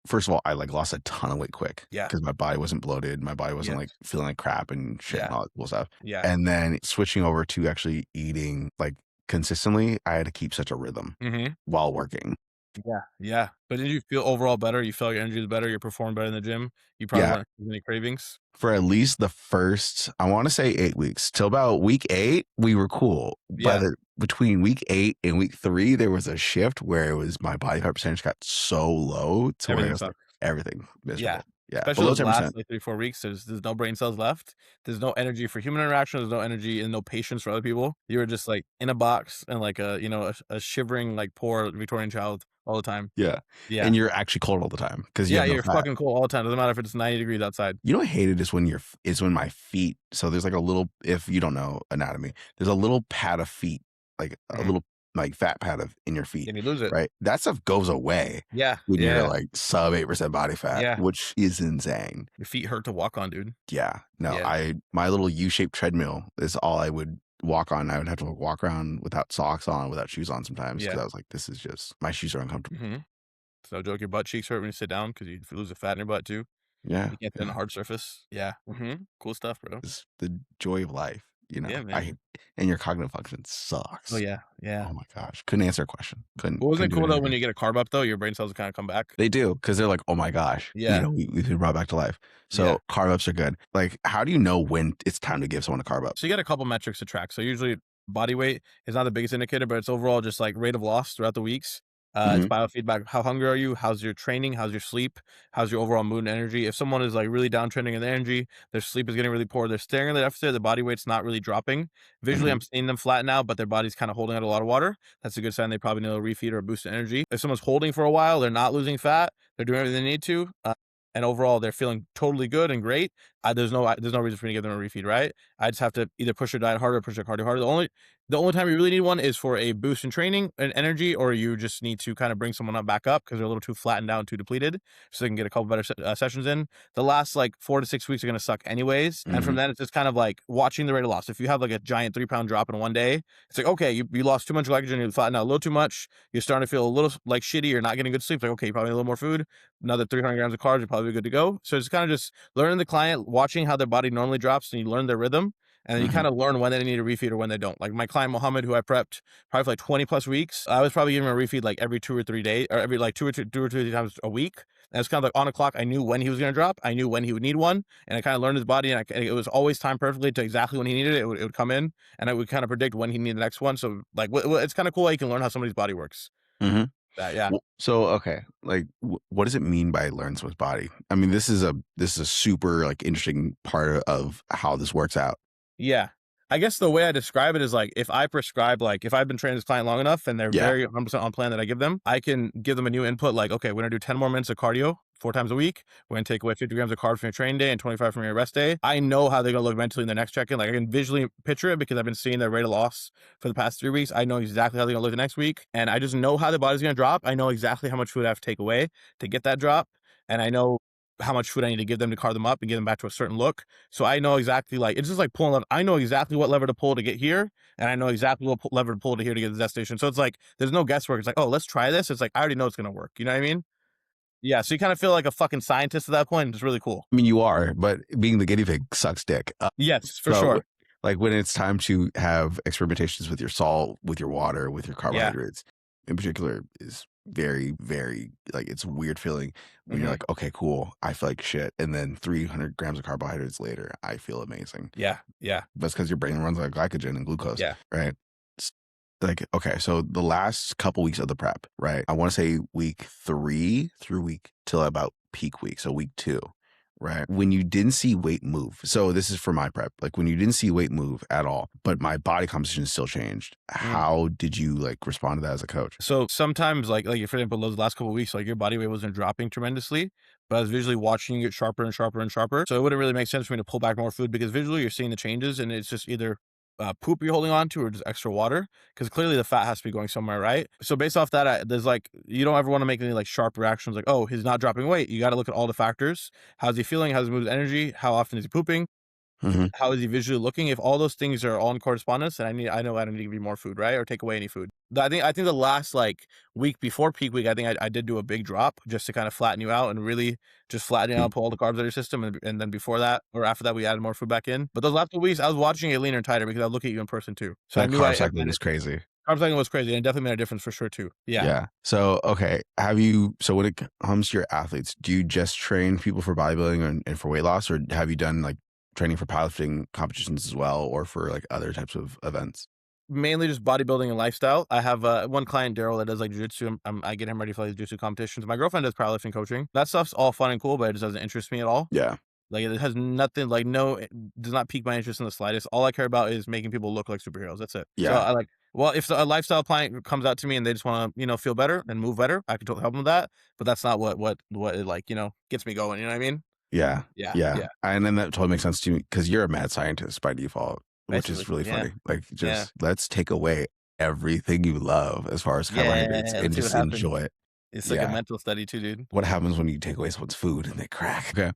first of all, I like lost a ton of weight quick Yeah. because my body wasn't bloated. My body wasn't Yes. like feeling like crap and shit and Yeah. all that cool stuff. Yeah. And then switching over to actually eating like consistently, I had to keep such a rhythm Mhm. while working. Yeah. Yeah. But did you feel overall better? You felt your energy was better, you performed better in the gym? You probably Yeah. weren't having any cravings? For at least the first, I want to say 8 weeks till about week 8, we were cool. Yeah. Between week 8 and week 3, there was a shift where it was my body fat percentage got so low to where it Everything was like sucks. everything Yeah. miserable. Yeah, Especially below those last, 10%. like, 3, 4 weeks, there's no brain cells left. There's no energy for human interaction, there's no energy and no patience for other people. You were just, like, in a box and like a, a shivering, like, poor Victorian child all the time. Yeah. Yeah. And you're actually cold all the time because you Yeah, have no you're fat. fucking cold all the time, doesn't matter if it's 90 degrees outside. You know what I hated is when my feet, so there's like a little, if you don't know anatomy, there's a little pad of feet, like a Mhm. little like fat pad of in your feet, And you lose it. right? That stuff goes away Yeah. when you're Yeah. like sub 8% body fat, Yeah. which is insane. Your feet hurt to walk on, dude. Yeah. No, Yeah. my little U-shaped treadmill is all I would walk on. I would have to walk around without socks on, without shoes on sometimes because Yeah. I was like, this is just, my shoes are uncomfortable. Mhm. So no joke, your butt cheeks hurt when you sit down because you lose the fat in your butt too. Yeah. You can't sit on a Yeah. hard surface. Yeah. Mhm. Cool stuff, bro. It's the joy of life, Yeah, man. and your cognitive function Oh, sucks. yeah. Yeah. Oh my gosh. Couldn't answer a question. Well, wasn't Couldn't it do cool though when anything. you get a carb up though, your brain cells kinda come back? They do because they're like, oh my gosh, Yeah. we could brought back to life. Yeah. So carb ups are good. Like, how do you know when it's time to give someone a carb up? So you got a couple metrics to track. So usually body weight is not the biggest indicator, but it's overall just like rate of loss throughout the weeks. It's Hmm. biofeedback. How hungry are you? How's your training? How's your sleep? How's your overall mood and energy? If someone is like really downtrending in their energy, their sleep is getting really poor, they're staring at the deficit, the body weight's not really dropping. Visually, Hmm. I'm seeing them flatten out, but their body's kind of holding out a lot of water. That's a good sign they probably need a refeed or a boost in energy. If someone's holding for a while, they're not losing fat, they're doing everything they need to. And overall, they're feeling totally good and great. There's no reason for me to give them a refeed, right? I just have to either push their diet harder or push their cardio harder. The only time you really need one is for a boost in training and energy, or you just need to kind of bring someone up back up because they're a little too flattened down, too depleted, so they can get a couple better sessions in. The last like 4 to 6 weeks are gonna suck anyways, and from Hmm. then it's just kind of like watching the rate of loss. If you have like a giant 3 pound drop in one day, it's like okay, you lost too much glycogen, you flattened out a little too much, you're starting to feel a little like shitty, you're not getting good sleep. Like okay, you probably need a little more food, another 300 grams of carbs, you're probably good to go. So it's kind of just learning the client, watching how their body normally drops, and you learn their rhythm. And then you Hmm. kind of learn when they need a refeed or when they don't. Like my client Mohammed, who I prepped probably for like 20 plus weeks, I was probably giving him a refeed like every 2 or 3 days, or every like two or three times a week. And it's kind of like on a clock. I knew when he was going to drop. I knew when he would need one, and I kind of learned his body, and it was always timed perfectly to exactly when he needed it. It would come in, and I would kind of predict when he needed the next one. So like, it's kind of cool how you can learn how somebody's body works. Hmm. That yeah. So okay, like what does it mean by learn someone's body? I mean, this is a super like interesting part of how this works out. Yeah. I guess the way I describe it is like if I prescribe, like if I've been training this client long enough and they're Yeah. very 100% on plan that I give them, I can give them a new input like, okay, we're gonna do 10 more minutes of cardio 4 times a week. We're gonna take away 50 grams of carbs from your training day and 25 from your rest day. I know how they're gonna look mentally in their next check-in. Like I can visually picture it because I've been seeing their rate of loss for the past 3 weeks. I know exactly how they're gonna look the next week. And I just know how the body's gonna drop. I know exactly how much food I have to take away to get that drop. And I know how much food I need to give them to carve them up and get them back to a certain look. So I know exactly like it's just like pulling up. I know exactly what lever to pull to get here, and I know exactly what lever to pull to here to get to the destination. So it's like there's no guesswork. It's like, oh, let's try this. It's like I already know it's gonna work. You know what I mean? Yeah. So you kind of feel like a fucking scientist at that point. It's really cool. I mean, you are, but being the guinea pig sucks dick. Yes, for So, sure. like when it's time to have experimentations with your salt, with your water, with your Yeah. carbohydrates, in particular, is very, very like it's a weird feeling when you're Hmm. like, okay, cool, I feel like shit, and then 300 grams of carbohydrates later, I feel amazing. Yeah. Yeah. That's because your brain runs on glycogen and glucose, Yeah. right? It's like okay, so the last couple weeks of the prep, right? I want to say week 3 through week till about peak week, so week 2. Right. When you didn't see weight move. So this is for my prep. Like when you didn't see weight move at all, but my body composition still changed. Mm. How did you like respond to that as a coach? So sometimes, like for example, those last couple of weeks, like your body weight wasn't dropping tremendously, but I was visually watching you get sharper and sharper and sharper. So it wouldn't really make sense for me to pull back more food because visually you're seeing the changes, and it's just either poop you're holding on to or just extra water because clearly the fat has to be going somewhere, right? So based off that, there's like you don't ever want to make any like sharp reactions like, oh, he's not dropping weight. You got to look at all the factors. How's he feeling? How's he move his energy? How often is he pooping? Mhm. How is he visually looking? If all those things are all in correspondence, then I know I don't need to give you more food, right? Or take away any food. I think the last like week before peak week, I think I did do a big drop just to kind of flatten you out and really just flatten you Mm. out, pull all the carbs out of your system, and then before that or after that, we added more food back in. But those last 2 weeks, I was watching it leaner and tighter because I look at you in person too, so I That knew carb I cycling kinda was crazy. carb cycling was crazy and it definitely made a difference for sure too. Yeah. Yeah. So, okay, so when it comes to your athletes, do you just train people for bodybuilding and for weight loss, or have you done, like, training for powerlifting competitions as well, or for, like, other types of events? Mainly just bodybuilding and lifestyle. I have, one client, Daryl, that does, like, jujitsu. I get him ready for, like, jiu-jitsu competitions. My girlfriend does powerlifting coaching. That stuff's all fun and cool, but it just doesn't interest me at all. Yeah. Like, it has nothing like, no it does not pique my interest in the slightest. All I care about is making people look like superheroes, that's it. So, Yeah. if a lifestyle client comes out to me and they just wanna, feel better and move better, I can totally help them with that, but that's not what it, like, gets me going, you know what I mean? Yeah. Yeah, Yeah. yeah. And then that totally makes sense to me because 'cause you're a mad scientist by default, which Basically, is really yeah, funny. Like, yeah. just let's take away everything you love as far as carbohydrates Yeah, and let's see what just happens. enjoy it. It's like a Yeah. mental study too, dude. What happens when you take away someone's food and they crack? Okay.